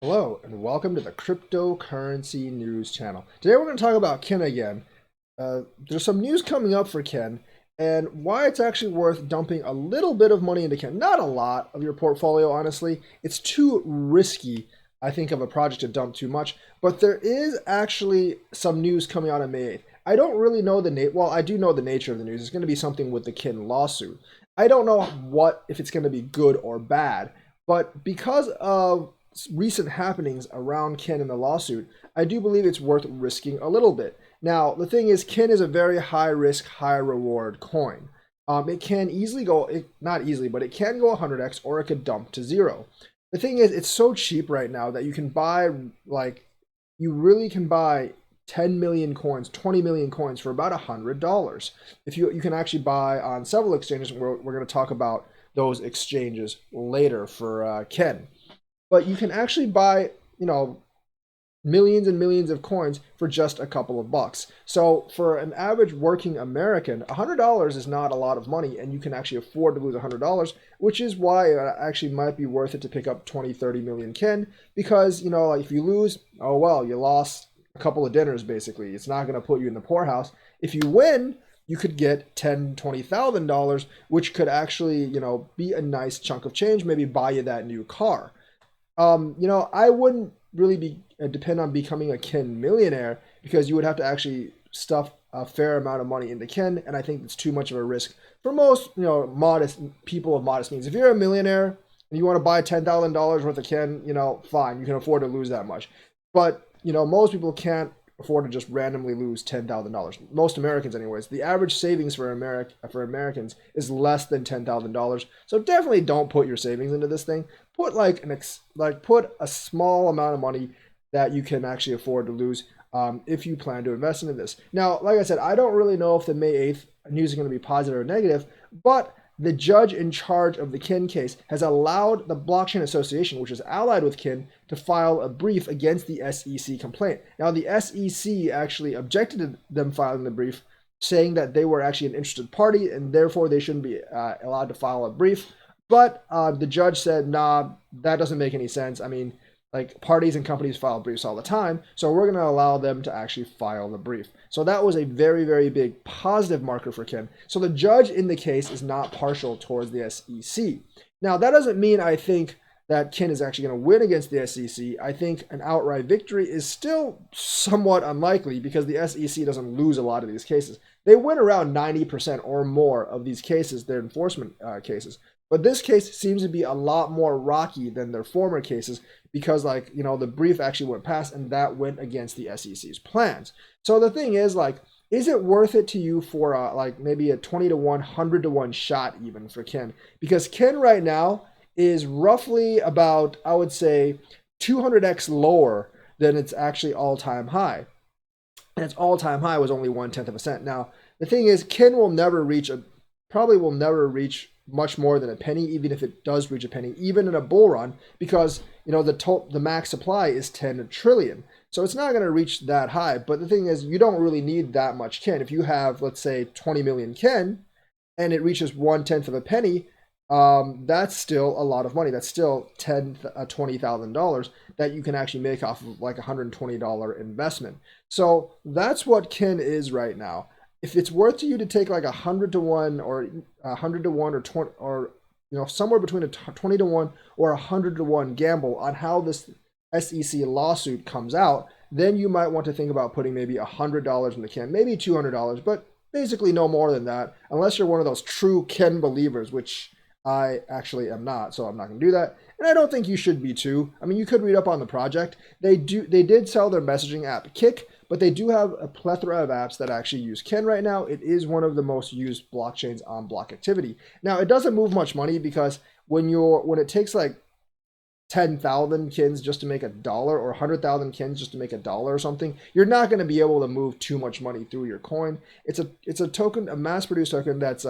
Hello and welcome to the Cryptocurrency News channel. Today we're going to talk about Ken again. There's some news coming up for Ken and why it's actually worth dumping a little bit of money into Ken. Not a lot of your portfolio, honestly. It's too risky, I think, of a project to dump too much. But there is actually some news coming out on May 8th. I don't really know well, I do know the nature of the news. It's going to be something with the Ken lawsuit. I don't know if it's going to be good or bad, but because of recent happenings around Ken and the lawsuit, I do believe it's worth risking a little bit. Now, the thing is, Ken is a very high risk, high reward coin. It can easily go, not easily, but it can go 100x or it could dump to zero. The thing is, it's so cheap right now that you can buy, you really can buy 10 million coins, 20 million coins for about $100. If you can actually buy on several exchanges, we're going to talk about those exchanges later for Ken. But you can actually buy, millions and millions of coins for just a couple of bucks. So for an average working American, $100 is not a lot of money, and you can actually afford to lose $100, which is why it actually might be worth it to pick up 20, 30 million Ken, because, like if you lose, oh well, you lost a couple of dinners basically. It's not going to put you in the poorhouse. If you win, you could get $10,000, $20,000, which could actually, be a nice chunk of change, maybe buy you that new car. I wouldn't really be depend on becoming a Ken millionaire because you would have to actually stuff a fair amount of money into Ken, and I think it's too much of a risk for most, modest people of modest means. If you're a millionaire and you want to buy $10,000 worth of Ken, fine, you can afford to lose that much. But most people can't afford to just randomly lose $10,000. Most Americans, anyways. The average savings for Americans is less than $10,000. So definitely don't put your savings into this thing. Put put a small amount of money that you can actually afford to lose if you plan to invest into this. Now, like I said, I don't really know if the May 8th news is going to be positive or negative, but the judge in charge of the Ken case has allowed the Blockchain Association, which is allied with Ken, to file a brief against the SEC complaint. Now, the SEC actually objected to them filing the brief, saying that they were actually an interested party and therefore they shouldn't be allowed to file a brief. But the judge said, nah, that doesn't make any sense. I mean, like parties and companies file briefs all the time, so we're going to allow them to actually file the brief. So that was a very, very big positive marker for Ken. So the judge in the case is not partial towards the SEC. Now, that doesn't mean I think that Ken is actually going to win against the SEC. I think an outright victory is still somewhat unlikely because the SEC doesn't lose a lot of these cases. They win around 90% or more of these cases, their enforcement cases. But this case seems to be a lot more rocky than their former cases because, the brief actually went past and that went against the SEC's plans. So the thing is, is it worth it to you for maybe a 20 to 1, 100 to 1 shot even for Ken? Because Ken right now is roughly about, I would say, 200x lower than its actually all-time high. And its all-time high was only 1/10 of a cent. Now, the thing is, Ken probably will never reach much more than a penny, even if it does reach a penny, even in a bull run, because the max supply is 10 trillion. So it's not going to reach that high. But the thing is, you don't really need that much Ken. If you have, let's say, 20 million Ken, and it reaches 1/10 of a penny, that's still a lot of money. That's still $20,000 that you can actually make off of like $120 investment. So that's what Ken is right now. If it's worth to you to take like 100 to 1 or 100 to 1 or 20 or somewhere between a 20 to 1 or 100 to 1 gamble on how this SEC lawsuit comes out, then you might want to think about putting maybe $100 in the Ken, maybe $200, but basically no more than that, unless you're one of those true Ken believers, which I actually am not, so I'm not going to do that. And I don't think you should be too. I mean, you could read up on the project. They did sell their messaging app Kick, but they do have a plethora of apps that actually use Ken right now. It is one of the most used blockchains on block activity. Now, it doesn't move much money because when it takes like 10,000 Kens just to make $1 or 100,000 Kens just to make $1 or something, you're not going to be able to move too much money through your coin. It's a token, a mass-produced token that's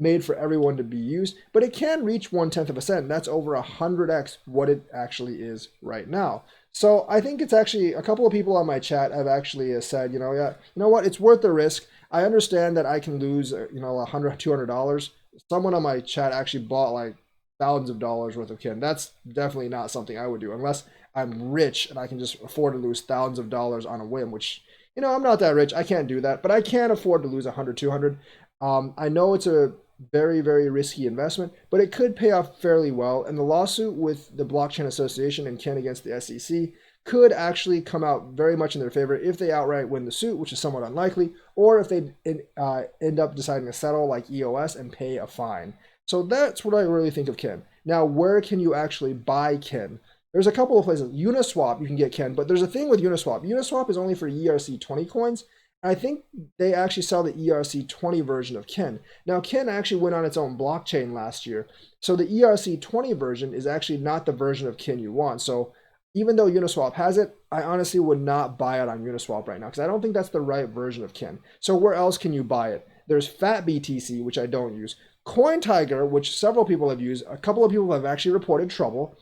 made for everyone to be used, but it can reach 1/10 of a cent. That's over 100x what it actually is right now. So I think it's actually a couple of people on my chat have actually said, yeah, you know what, it's worth the risk. I understand that I can lose, $100, $200. Someone on my chat actually bought like thousands of dollars worth of Kin. That's definitely not something I would do unless I'm rich and I can just afford to lose thousands of dollars on a whim, which, I'm not that rich. I can't do that, but I can afford to lose 100, 200. I know it's a very, very risky investment, but it could pay off fairly well. And the lawsuit with the Blockchain Association and Kin against the SEC could actually come out very much in their favor if they outright win the suit, which is somewhat unlikely, or if they end up deciding to settle like EOS and pay a fine. So that's what I really think of Kin. Now, where can you actually buy Kin? There's a couple of places. Uniswap, you can get Kin, but there's a thing with Uniswap. Uniswap is only for ERC20 coins. I think they actually sell the ERC20 version of Kin. Now, Kin actually went on its own blockchain last year, so the ERC20 version is actually not the version of Kin you want. So even though Uniswap has it, I honestly would not buy it on Uniswap right now because I don't think that's the right version of Kin. So where else can you buy it? There's FatBTC, which I don't use. CoinTiger, which several people have used. A couple of people have actually reported trouble.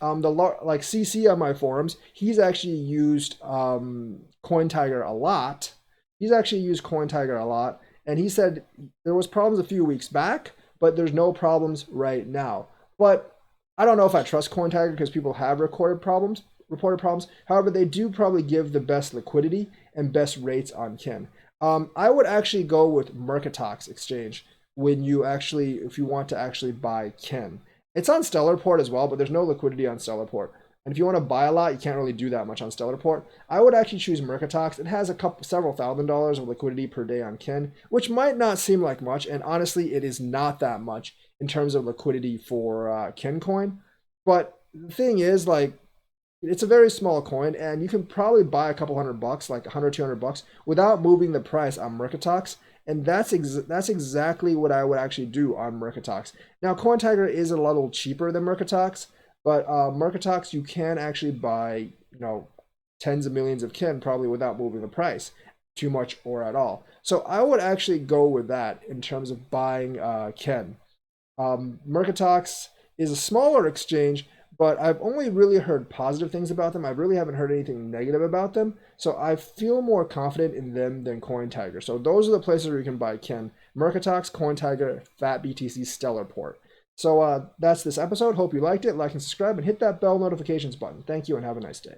Like CC on my forums, he's actually used CoinTiger a lot. And he said there was problems a few weeks back, but there's no problems right now. But I don't know if I trust CoinTiger because people have reported problems. However, they do probably give the best liquidity and best rates on Kin. I would actually go with Mercatox Exchange if you want to actually buy Kin. It's on Stellarport as well, but there's no liquidity on Stellarport. And if you want to buy a lot, you can't really do that much on Stellarport. I would actually choose Mercatox. It has several $1,000s of liquidity per day on Kin, which might not seem like much, and honestly, it is not that much in terms of liquidity for Kin coin. But the thing is, like, it's a very small coin, and you can probably buy a couple $100, like 100, $200, without moving the price on Mercatox. And that's exactly what I would actually do on Mercatox. Now, CoinTiger is a little cheaper than Mercatox, but Mercatox you can actually buy, tens of millions of Kin probably without moving the price too much or at all. So I would actually go with that in terms of buying Kin. Mercatox is a smaller exchange, but I've only really heard positive things about them. I really haven't heard anything negative about them. So I feel more confident in them than CoinTiger. So those are the places where you can buy Kin. Mercatox, CoinTiger, FatBTC, Stellarport. So that's this episode. Hope you liked it. Like and subscribe and hit that bell notifications button. Thank you and have a nice day.